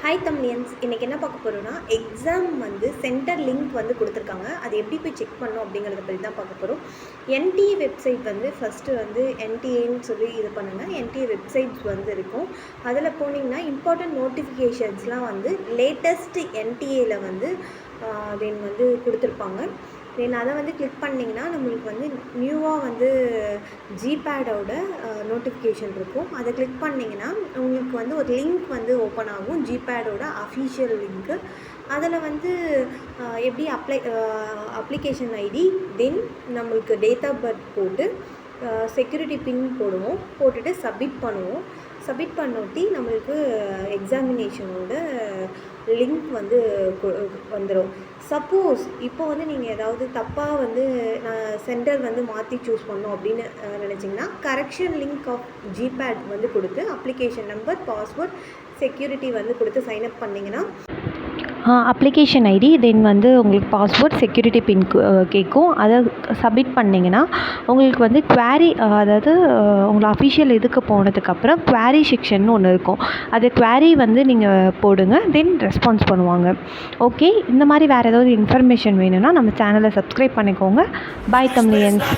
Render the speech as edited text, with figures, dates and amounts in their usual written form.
Hi Tamilians, இன்றைக்கி என்ன பார்க்க போகிறோன்னா எக்ஸாம் சென்டர் லிங்க் கொடுத்துருக்காங்க. அது எப்படி போய் செக் பண்ணோம் அப்படிங்கிறத பற்றி தான் பார்க்க போகிறோம். என்டிஏ வெப்சைட் ஃபஸ்ட்டு என்டிஏன்னு சொல்லி இது பண்ணுங்கள். என்டிஏ வெப்சைட்ஸ் இருக்கும். அதில் போனீங்கன்னா இம்பார்ட்டன்ட் நோட்டிஃபிகேஷன்ஸ்லாம் லேட்டஸ்ட் என்டிஏயில் தென் கொடுத்துருப்பாங்க. தென் அதை கிளிக் பண்ணிங்கன்னா நம்மளுக்கு நியூவாக ஜிபேடோட நோட்டிஃபிகேஷன் இருக்கும். அதை கிளிக் பண்ணிங்கன்னா உங்களுக்கு ஒரு லிங்க் ஓப்பன் ஆகும், ஜிபேடோட அஃபிஷியல் லிங்க்கு. அதில் எப்படி அப்ளிகேஷன் ஐடி, தென் நம்மளுக்கு டேட் ஆஃப் பர்த் போட்டு செக்யூரிட்டி பின் போட்டுட்டு சப்மிட் பண்ணுவோம். சப்மிட் பண்ணொட்டி நம்மளுக்கு எக்ஸாமினேஷனோட லிங்க் வந்துடும். சப்போஸ் இப்போ நீங்கள் ஏதாவது தப்பாக நான் சென்டர் மாற்றி சூஸ் பண்ணோம் அப்படின்னு நினச்சிங்கன்னா கரெக்ஷன் லிங்க் ஆஃப் ஜிபேட் கொடுத்து அப்ளிகேஷன் நம்பர், பாஸ்வேர்ட், செக்யூரிட்டி கொடுத்து சைன்அப் பண்ணிங்கன்னா அப்ளிகேஷன் ஐடி, தென் உங்களுக்கு பாஸ்வேர்ட், செக்யூரிட்டி பின் கேட்கும். அதை சப்மிட் பண்ணிங்கன்னா உங்களுக்கு குவாரி, அதாவது உங்களை அஃபிஷியல் இதுக்கு போனதுக்கப்புறம் குவாரி செக்ஷன் ஒன்று இருக்கும். அது குவாரி நீங்கள் போடுங்க, தென் ரெஸ்பான்ஸ் பண்ணுவாங்க. ஓகே, இந்த மாதிரி வேறு ஏதாவது இன்ஃபர்மேஷன் வேணும்னா நம்ம சேனலை சப்ஸ்கிரைப் பண்ணிக்கோங்க. பாய் தமிழியன்ஸ்.